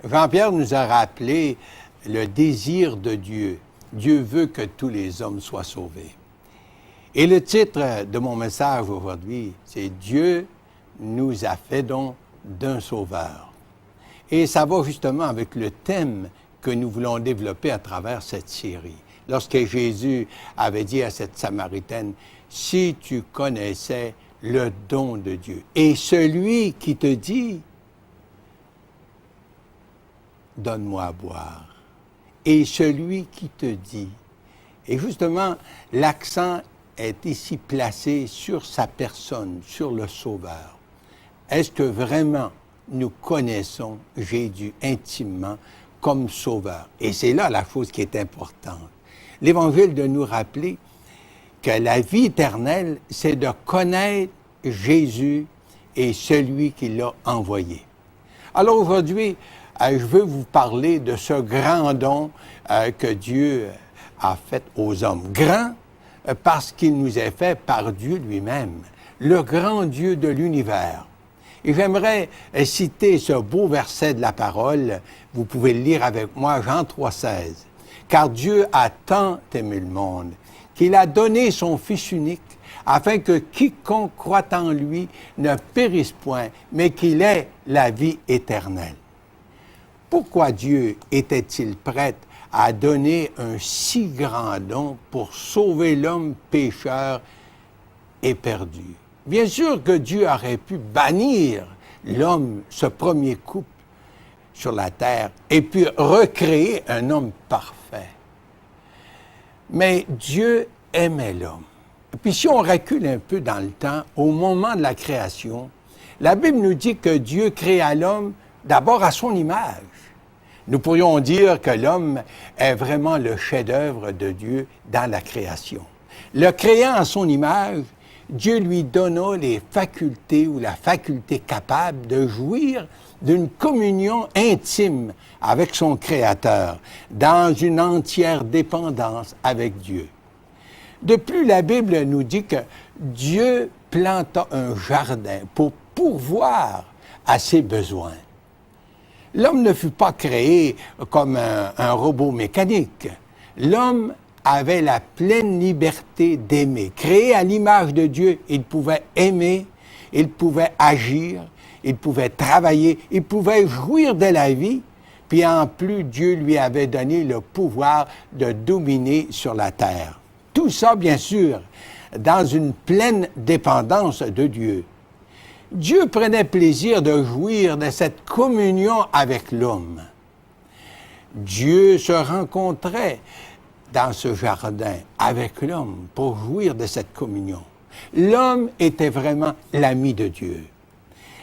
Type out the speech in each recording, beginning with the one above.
Jean-Pierre nous a rappelé le désir de Dieu. Dieu veut que tous les hommes soient sauvés. Et le titre de mon message aujourd'hui, c'est « Dieu nous a fait don d'un sauveur ». Et ça va justement avec le thème que nous voulons développer à travers cette série. Lorsque Jésus avait dit à cette Samaritaine, « Si tu connaissais le don de Dieu, et celui qui te dit, donne-moi à boire, et celui qui te dit. » Et justement, l'accent est ici placé sur sa personne, sur le Sauveur. Est-ce que vraiment nous connaissons Jésus intimement comme Sauveur? Et c'est là la chose qui est importante. L'Évangile de nous rappeler que la vie éternelle, c'est de connaître Jésus et celui qui l'a envoyé. Alors aujourd'hui, je veux vous parler de ce grand don que Dieu a fait aux hommes. Grand parce qu'il nous est fait par Dieu lui-même, le grand Dieu de l'univers. Et j'aimerais citer ce beau verset de la parole. Vous pouvez le lire avec moi, Jean 3,16. « Car Dieu a tant aimé le monde qu'il a donné son Fils unique, afin que quiconque croit en lui ne périsse point, mais qu'il ait la vie éternelle. » Pourquoi Dieu était-il prêt à donner un si grand don pour sauver l'homme pécheur et perdu? Bien sûr que Dieu aurait pu bannir l'homme, ce premier couple sur la terre, et puis recréer un homme parfait. Mais Dieu aimait l'homme. Et puis si on recule un peu dans le temps, au moment de la création, la Bible nous dit que Dieu créa l'homme d'abord à son image. Nous pourrions dire que l'homme est vraiment le chef-d'œuvre de Dieu dans la création. Le créant à son image, Dieu lui donna les facultés ou la faculté capable de jouir d'une communion intime avec son Créateur, dans une entière dépendance avec Dieu. De plus, la Bible nous dit que Dieu planta un jardin pour pourvoir à ses besoins. L'homme ne fut pas créé comme un robot mécanique. L'homme avait la pleine liberté d'aimer. Créé à l'image de Dieu, il pouvait aimer, il pouvait agir, il pouvait travailler, il pouvait jouir de la vie, puis en plus, Dieu lui avait donné le pouvoir de dominer sur la terre. Tout ça, bien sûr, dans une pleine dépendance de Dieu. Dieu prenait plaisir de jouir de cette communion avec l'homme. Dieu se rencontrait dans ce jardin avec l'homme pour jouir de cette communion. L'homme était vraiment l'ami de Dieu.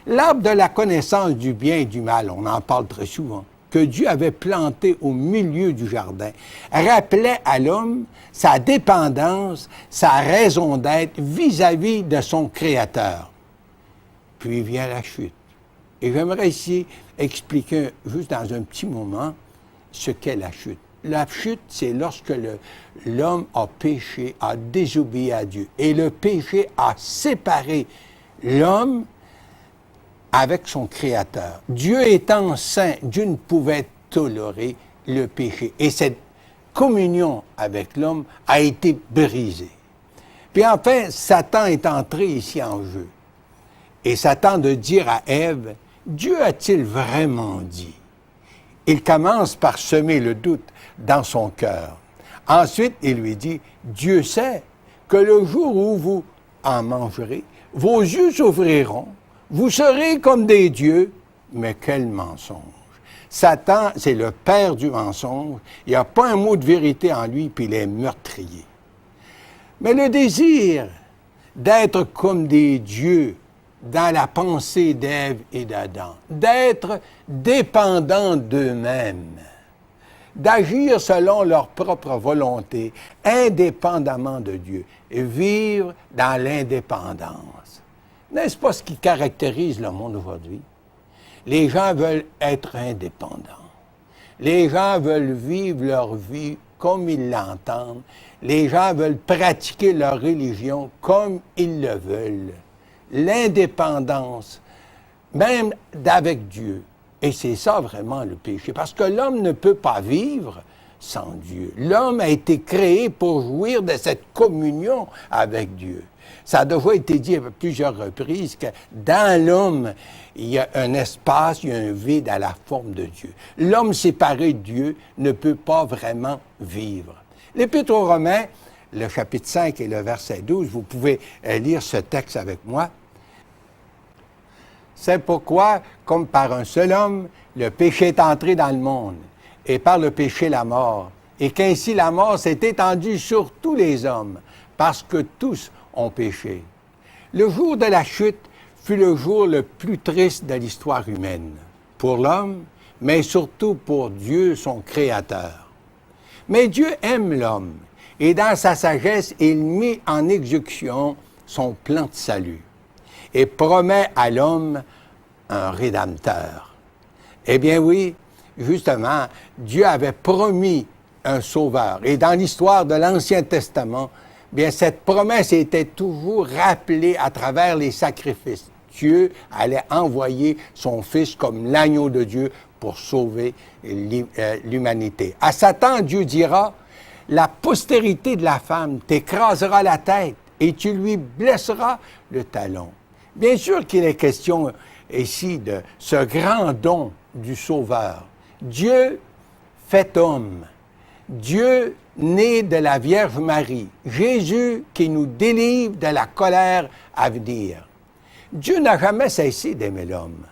L'arbre de la connaissance du bien et du mal, on en parle très souvent, que Dieu avait planté au milieu du jardin, rappelait à l'homme sa dépendance, sa raison d'être vis-à-vis de son Créateur. Puis vient la chute. Et j'aimerais ici expliquer, juste dans un petit moment, ce qu'est la chute. La chute, c'est lorsque l'homme a péché, a désobéi à Dieu. Et le péché a séparé l'homme avec son Créateur. Dieu étant saint, Dieu ne pouvait tolérer le péché. Et cette communion avec l'homme a été brisée. Puis enfin, Satan est entré ici en jeu. Et Satan de dire à Ève, « Dieu a-t-il vraiment dit? » Il commence par semer le doute dans son cœur. Ensuite, il lui dit, « Dieu sait que le jour où vous en mangerez, vos yeux s'ouvriront, vous serez comme des dieux. » Mais quel mensonge! Satan, c'est le père du mensonge. Il n'y a pas un mot de vérité en lui, puis il est meurtrier. Mais le désir d'être comme des dieux, dans la pensée d'Ève et d'Adam, d'être dépendants d'eux-mêmes, d'agir selon leur propre volonté, indépendamment de Dieu, et vivre dans l'indépendance. N'est-ce pas ce qui caractérise le monde aujourd'hui? Les gens veulent être indépendants. Les gens veulent vivre leur vie comme ils l'entendent. Les gens veulent pratiquer leur religion comme ils le veulent. L'indépendance, même d'avec Dieu. Et c'est ça vraiment le péché, parce que l'homme ne peut pas vivre sans Dieu. L'homme a été créé pour jouir de cette communion avec Dieu. Ça a déjà été dit à plusieurs reprises que dans l'homme, il y a un espace, il y a un vide à la forme de Dieu. L'homme séparé de Dieu ne peut pas vraiment vivre. L'Épître aux Romains, le chapitre 5 et le verset 12, vous pouvez lire ce texte avec moi. C'est pourquoi, comme par un seul homme, le péché est entré dans le monde, et par le péché la mort, et qu'ainsi la mort s'est étendue sur tous les hommes, parce que tous ont péché. Le jour de la chute fut le jour le plus triste de l'histoire humaine, pour l'homme, mais surtout pour Dieu, son Créateur. Mais Dieu aime l'homme, et dans sa sagesse, il mit en exécution son plan de salut, et promet à l'homme un Rédempteur. Eh bien oui, justement, Dieu avait promis un Sauveur. Et dans l'histoire de l'Ancien Testament, bien, cette promesse était toujours rappelée à travers les sacrifices. Dieu allait envoyer son Fils comme l'agneau de Dieu pour sauver l'humanité. À Satan, Dieu dira, « La postérité de la femme t'écrasera la tête et tu lui blesseras le talon. » Bien sûr qu'il est question ici de ce grand don du Sauveur. Dieu fait homme. Dieu né de la Vierge Marie. Jésus qui nous délivre de la colère à venir. Dieu n'a jamais cessé d'aimer l'homme.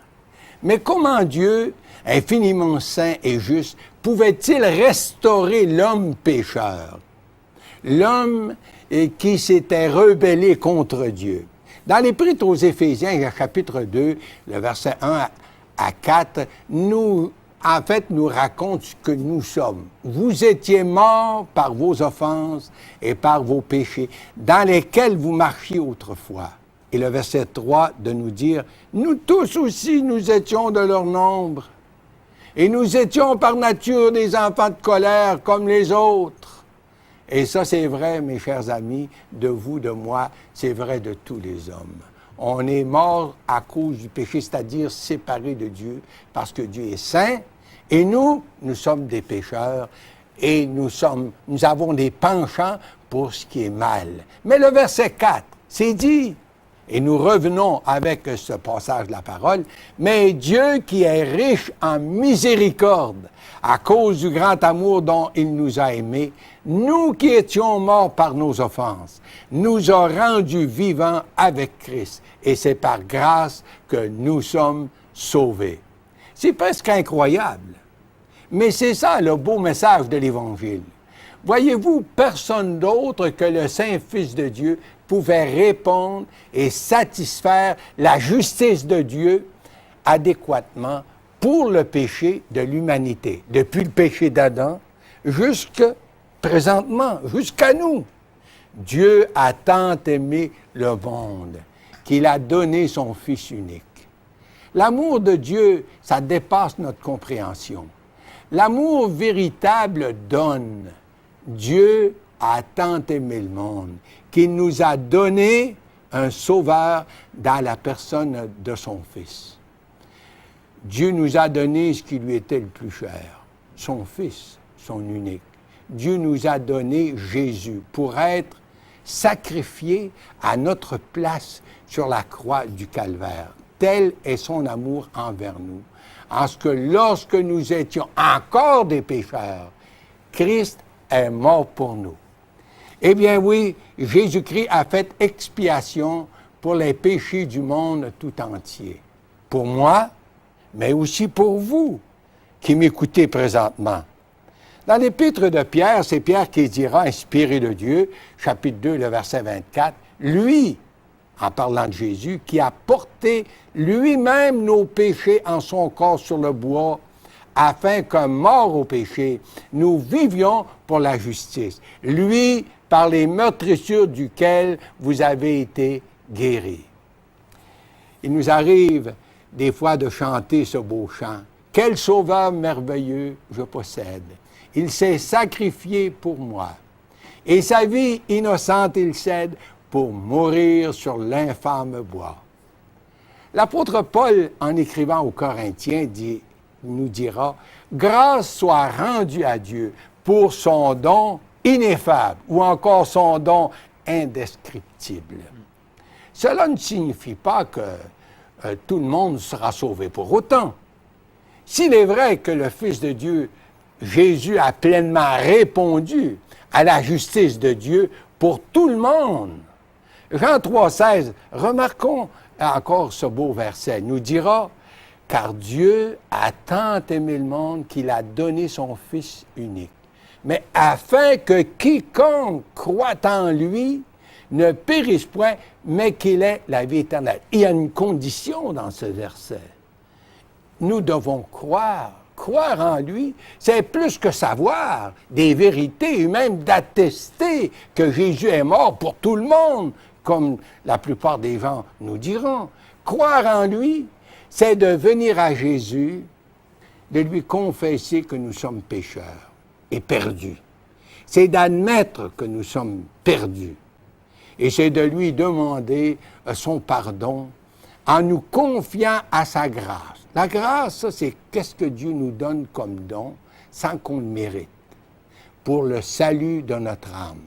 Mais comment Dieu, infiniment saint et juste, pouvait-il restaurer l'homme pécheur? L'homme qui s'était rebellé contre Dieu. Dans l'Épître aux Éphésiens, chapitre 2, le verset 1 à 4, nous raconte ce que nous sommes. Vous étiez morts par vos offenses et par vos péchés, dans lesquels vous marchiez autrefois. Et le verset 3 de nous dire, nous tous aussi, nous étions de leur nombre. Et nous étions par nature des enfants de colère comme les autres. Et ça, c'est vrai, mes chers amis, de vous, de moi, c'est vrai de tous les hommes. On est mort à cause du péché, c'est-à-dire séparés de Dieu, parce que Dieu est saint, et nous sommes des pécheurs, et nous avons des penchants pour ce qui est mal. Mais le verset 4, c'est dit, et nous revenons avec ce passage de la parole, « Mais Dieu qui est riche en miséricorde, à cause du grand amour dont il nous a aimés, nous qui étions morts par nos offenses, nous a rendus vivants avec Christ, et c'est par grâce que nous sommes sauvés. » C'est presque incroyable, mais c'est ça le beau message de l'Évangile. Voyez-vous, personne d'autre que le Saint-Fils de Dieu pouvait répondre et satisfaire la justice de Dieu adéquatement pour le péché de l'humanité, depuis le péché d'Adam présentement, jusqu'à nous. Dieu a tant aimé le monde qu'il a donné son Fils unique. L'amour de Dieu, ça dépasse notre compréhension. L'amour véritable donne. Dieu a tant aimé le monde qu'il nous a donné un sauveur dans la personne de son Fils. Dieu nous a donné ce qui lui était le plus cher, son Fils, son unique. Dieu nous a donné Jésus pour être sacrifié à notre place sur la croix du Calvaire. Tel est son amour envers nous, en ce que lorsque nous étions encore des pécheurs, Christ est mort pour nous. Eh bien oui, Jésus-Christ a fait expiation pour les péchés du monde tout entier. Pour moi, mais aussi pour vous qui m'écoutez présentement. Dans l'Épître de Pierre, c'est Pierre qui dira, inspiré de Dieu, chapitre 2, le verset 24, « Lui, en parlant de Jésus, qui a porté lui-même nos péchés en son corps sur le bois, afin que, mort au péché, nous vivions pour la justice. Lui, par les meurtrissures duquel vous avez été guéris. » Il nous arrive des fois de chanter ce beau chant. « Quel sauveur merveilleux je possède! Il s'est sacrifié pour moi. Et sa vie innocente il cède pour mourir sur l'infâme bois. » L'apôtre Paul, en écrivant aux Corinthiens, dit nous dira « Grâce soit rendue à Dieu pour son don ineffable ou encore son don indescriptible. » Cela ne signifie pas que tout le monde sera sauvé pour autant. S'il est vrai que le Fils de Dieu, Jésus, a pleinement répondu à la justice de Dieu pour tout le monde, Jean 3,16, remarquons encore ce beau verset, nous dira « Car Dieu a tant aimé le monde qu'il a donné son Fils unique, mais afin que quiconque croit en lui ne périsse point, mais qu'il ait la vie éternelle. » Il y a une condition dans ce verset. Nous devons croire. Croire en lui, c'est plus que savoir des vérités et même d'attester que Jésus est mort pour tout le monde, comme la plupart des gens nous diront. Croire en lui, c'est de venir à Jésus, de lui confesser que nous sommes pécheurs et perdus. C'est d'admettre que nous sommes perdus. Et c'est de lui demander son pardon en nous confiant à sa grâce. La grâce, ça, c'est qu'est-ce que Dieu nous donne comme don sans qu'on le mérite, pour le salut de notre âme.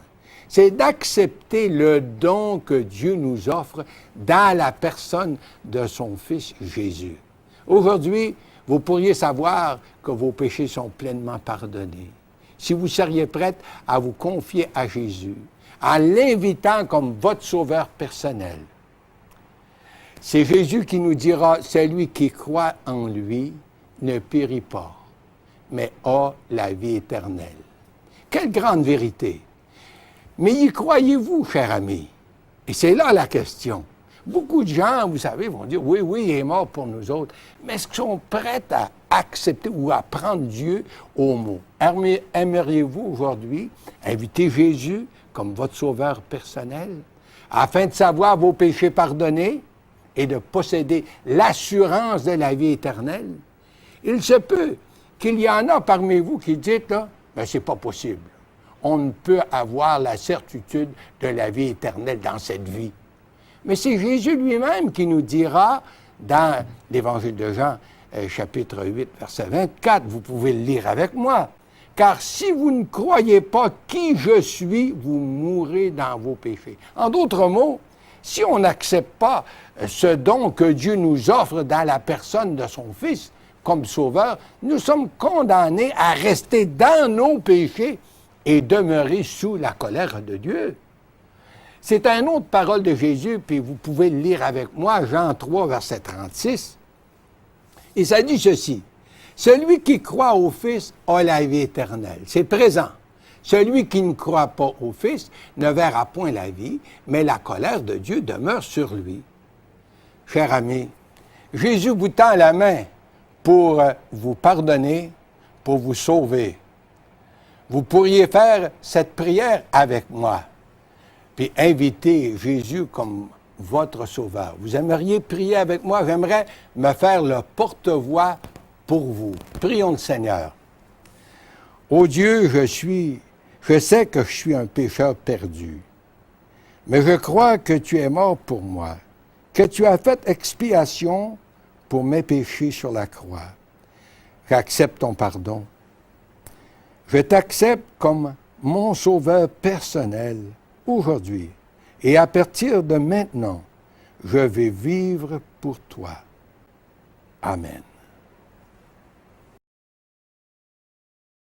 C'est d'accepter le don que Dieu nous offre dans la personne de son Fils Jésus. Aujourd'hui, vous pourriez savoir que vos péchés sont pleinement pardonnés. Si vous seriez prête à vous confier à Jésus, en l'invitant comme votre sauveur personnel. C'est Jésus qui nous dira, celui qui croit en lui ne périt pas, mais a la vie éternelle. Quelle grande vérité! Mais y croyez-vous, cher ami? Et c'est là la question. Beaucoup de gens, vous savez, vont dire, oui, il est mort pour nous autres, mais est-ce qu'ils sont prêts à accepter ou à prendre Dieu au mot? Aimeriez-vous aujourd'hui inviter Jésus comme votre sauveur personnel, afin de savoir vos péchés pardonnés et de posséder l'assurance de la vie éternelle? Il se peut qu'il y en a parmi vous qui disent, là, ben c'est pas possible. On ne peut avoir la certitude de la vie éternelle dans cette vie. Mais c'est Jésus lui-même qui nous dira, dans l'Évangile de Jean, chapitre 8, verset 24, vous pouvez le lire avec moi, « Car si vous ne croyez pas qui je suis, vous mourrez dans vos péchés. » En d'autres mots, si on n'accepte pas ce don que Dieu nous offre dans la personne de son Fils comme sauveur, nous sommes condamnés à rester dans nos péchés et demeurer sous la colère de Dieu. C'est une autre parole de Jésus, puis vous pouvez le lire avec moi, Jean 3, verset 36. Et ça dit ceci, « Celui qui croit au Fils a la vie éternelle. » C'est présent. Celui qui ne croit pas au Fils ne verra point la vie, mais la colère de Dieu demeure sur lui. Cher ami, Jésus vous tend la main pour vous pardonner, pour vous sauver. Vous pourriez faire cette prière avec moi, puis inviter Jésus comme votre sauveur. Vous aimeriez prier avec moi? J'aimerais me faire le porte-voix pour vous. Prions le Seigneur. Ô Dieu, je sais que je suis un pécheur perdu, mais je crois que tu es mort pour moi, que tu as fait expiation pour mes péchés sur la croix. J'accepte ton pardon. Je t'accepte comme mon sauveur personnel aujourd'hui. Et à partir de maintenant, je vais vivre pour toi. Amen.